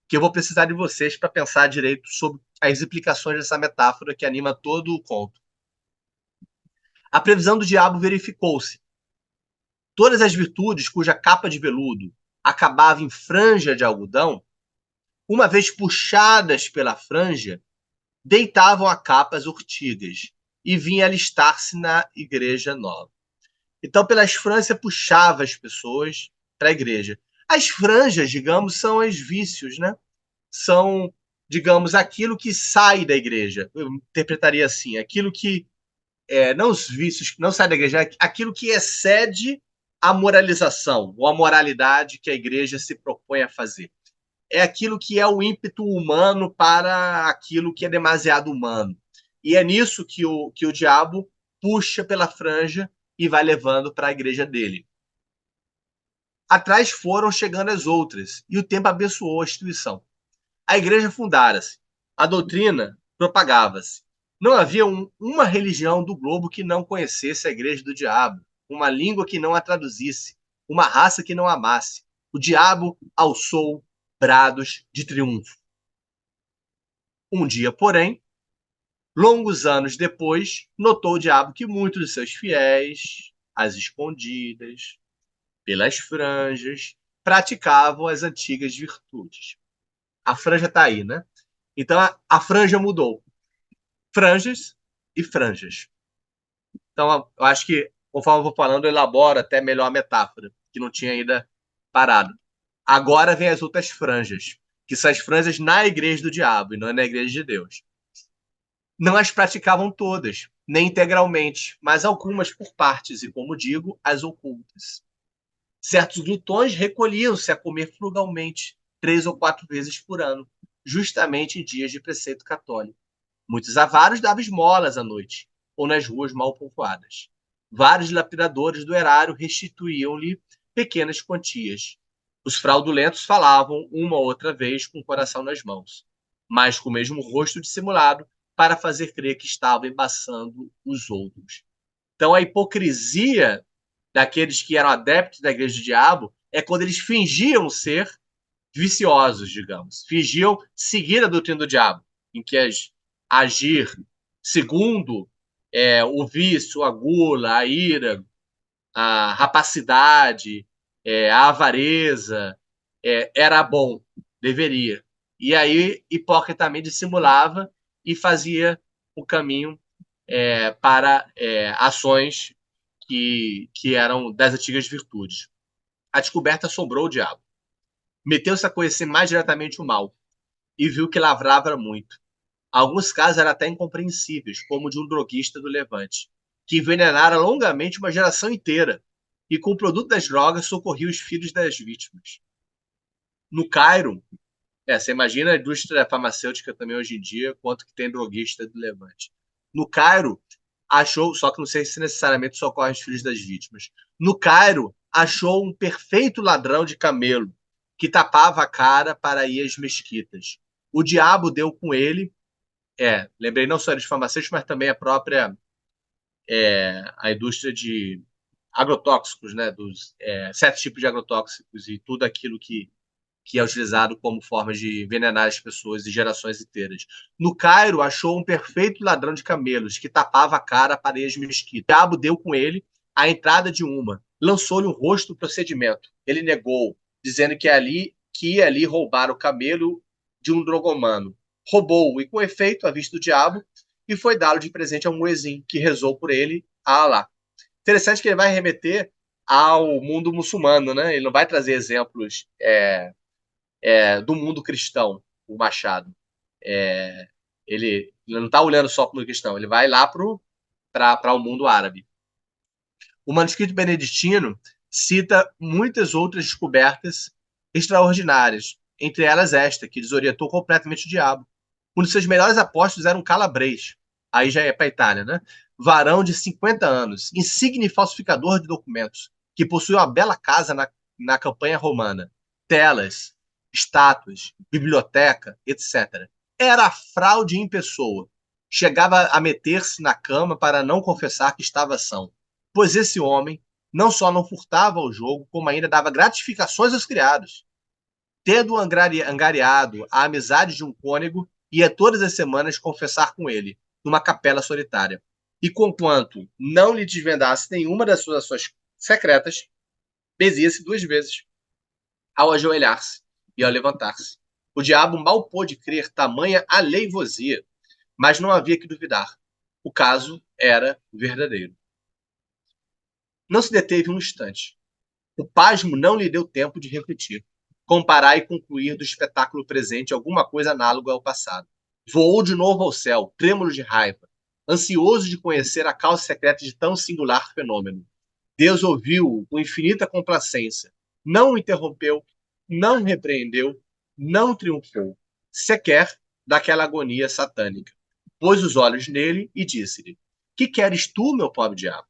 que eu vou precisar de vocês para pensar direito sobre as implicações dessa metáfora que anima todo o conto. A previsão do diabo verificou-se. Todas as virtudes cuja capa de veludo acabava em franja de algodão, uma vez puxadas pela franja, deitavam a capa as urtigas e vinha alistar-se na igreja nova. Então, pelas franjas, você puxava as pessoas para a igreja. As franjas, digamos, são os vícios, né? São, digamos, aquilo que sai da igreja. Eu interpretaria assim, aquilo que não os vícios que não saem da igreja, aquilo que excede a moralização ou a moralidade que a igreja se propõe a fazer. É aquilo que é o ímpeto humano para aquilo que é demasiado humano. E é nisso que o diabo puxa pela franja e vai levando para a igreja dele. Atrás foram chegando as outras, e o tempo abençoou a instituição. A igreja fundara-se, a doutrina propagava-se. Não havia uma religião do globo que não conhecesse a igreja do diabo, uma língua que não a traduzisse, uma raça que não amasse. O diabo alçou brados de triunfo. Um dia, porém, longos anos depois, notou o diabo que muitos de seus fiéis, às escondidas, pelas franjas, praticavam as antigas virtudes. A franja está aí, né? Então a franja mudou. Franjas e franjas. Então eu acho que, conforme eu vou falando, eu elaboro até melhor a metáfora, que não tinha ainda parado. Agora vem as outras franjas, que são as franjas na igreja do diabo e não na igreja de Deus. Não as praticavam todas, nem integralmente, mas algumas por partes, e como digo, as ocultas. Certos glutões recolhiam-se a comer frugalmente, 3 ou 4 vezes por ano, justamente em dias de preceito católico. Muitos avaros davam esmolas à noite, ou nas ruas mal povoadas. Vários lapidadores do erário restituíam-lhe pequenas quantias. Os fraudulentos falavam uma ou outra vez com o coração nas mãos, mas com o mesmo rosto dissimulado para fazer crer que estavam embaçando os outros. Então a hipocrisia daqueles que eram adeptos da igreja do diabo é quando eles fingiam ser viciosos, digamos. Fingiam seguir a doutrina do diabo, em que agir segundo o vício, a gula, a ira, a rapacidade, a avareza, era bom, deveria. E aí, hipocritamente dissimulava e fazia o caminho para ações que eram das antigas virtudes. A descoberta assombrou o diabo. Meteu-se a conhecer mais diretamente o mal e viu que lavrava muito. Alguns casos eram até incompreensíveis, como o de um droguista do Levante, que envenenara longamente uma geração inteira e, com o produto das drogas, socorria os filhos das vítimas. No Cairo, você imagina a indústria farmacêutica também hoje em dia, quanto que tem droguista do Levante. No Cairo, achou, só que não sei se necessariamente socorre os filhos das vítimas. No Cairo, achou um perfeito ladrão de camelo, que tapava a cara para ir às mesquitas. O diabo deu com ele, lembrei não só de farmacêuticos, mas também a própria a indústria de agrotóxicos, né, dos 7 tipos de agrotóxicos e tudo aquilo que é utilizado como forma de envenenar as pessoas e gerações inteiras. No Cairo, achou um perfeito ladrão de camelos que tapava a cara para as mesquitas. O diabo deu com ele a entrada de uma, lançou-lhe um rosto do procedimento. Ele negou, dizendo que ia ali roubar o camelo de um drogomano. Roubou-o e, com efeito, à vista do diabo, e foi dá-lo de presente a um muezzin, que rezou por ele a Alá. Interessante que ele vai remeter ao mundo muçulmano, né? Ele não vai trazer exemplos do mundo cristão, o Machado. Ele não está olhando só para o mundo cristão, ele vai lá para o mundo árabe. O manuscrito beneditino cita muitas outras descobertas extraordinárias, entre elas esta, que desorientou completamente o diabo. Um de seus melhores apóstolos era um calabrês, aí já é para a Itália, né? Varão de 50 anos, insigne falsificador de documentos, que possuía uma bela casa na campanha romana, telas, estátuas, biblioteca, etc. Era a fraude em pessoa. Chegava a meter-se na cama para não confessar que estava são, pois esse homem não só não furtava o jogo, como ainda dava gratificações aos criados. tendo angariado a amizade de um cônego, ia todas as semanas confessar com ele, numa capela solitária. E conquanto não lhe desvendasse nenhuma das suas ações secretas, bezia-se 2 vezes, ao ajoelhar-se e ao levantar-se. O diabo mal pôde crer tamanha aleivosia, mas não havia que duvidar. O caso era verdadeiro. Não se deteve um instante. O pasmo não lhe deu tempo de refletir, comparar e concluir do espetáculo presente alguma coisa análoga ao passado. Voou de novo ao céu, trêmulo de raiva, ansioso de conhecer a causa secreta de tão singular fenômeno. Deus ouviu-o com infinita complacência, não o interrompeu, não o repreendeu, não triunfou, sequer daquela agonia satânica. Pôs os olhos nele e disse-lhe: Que queres tu, meu pobre diabo?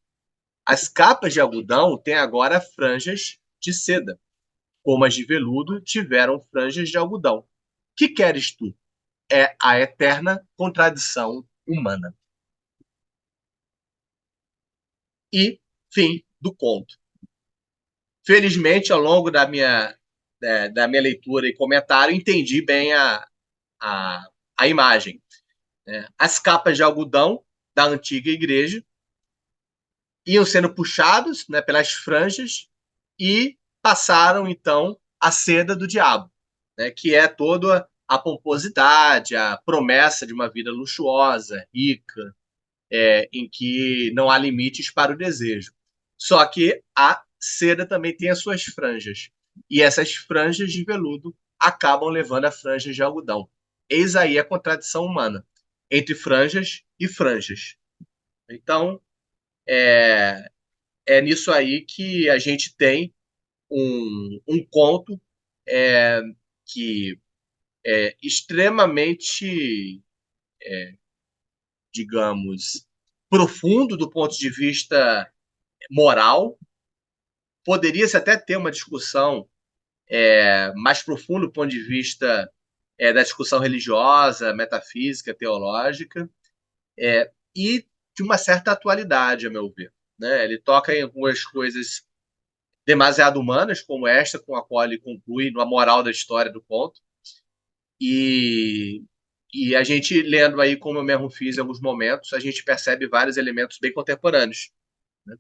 As capas de algodão têm agora franjas de seda, como as de veludo tiveram franjas de algodão. Que queres tu? É a eterna contradição humana. E fim do conto. Felizmente, ao longo da minha leitura e comentário, entendi bem a, a imagem. As capas de algodão da antiga igreja iam sendo puxados, né, pelas franjas e passaram, então, a seda do diabo, né, que é toda a pomposidade, a promessa de uma vida luxuosa, rica, em que não há limites para o desejo. Só que a seda também tem as suas franjas. E essas franjas de veludo acabam levando a franjas de algodão. Eis aí a contradição humana entre franjas e franjas. Então, é nisso aí que a gente tem um conto é, que é extremamente, digamos, profundo do ponto de vista moral. Poderia-se até ter uma discussão mais profunda do ponto de vista da discussão religiosa, metafísica, teológica, e de uma certa atualidade, a meu ver. Né? Ele toca em algumas coisas demasiado humanas, como esta, com a qual ele conclui na moral da história do conto, e, e a gente, lendo aí, como eu mesmo fiz em alguns momentos, a gente percebe vários elementos bem contemporâneos. Né?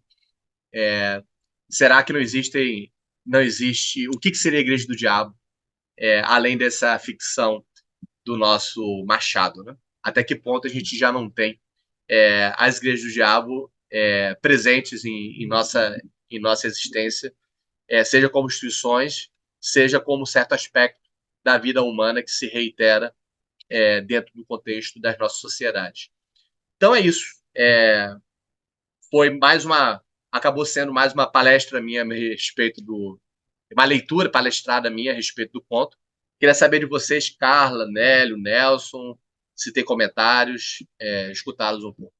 Será que não existe, o que seria a Igreja do Diabo, além dessa ficção do nosso Machado, né? Até que ponto a gente já não tem as igrejas do diabo presentes em nossa existência, seja como instituições, seja como certo aspecto da vida humana que se reitera dentro do contexto das nossas sociedades. Então é isso. Foi acabou sendo mais uma palestra minha a respeito uma leitura palestrada minha a respeito do conto. Queria saber de vocês, Carla, Nélio, Nelson, se tem comentários, escutá-los um pouco.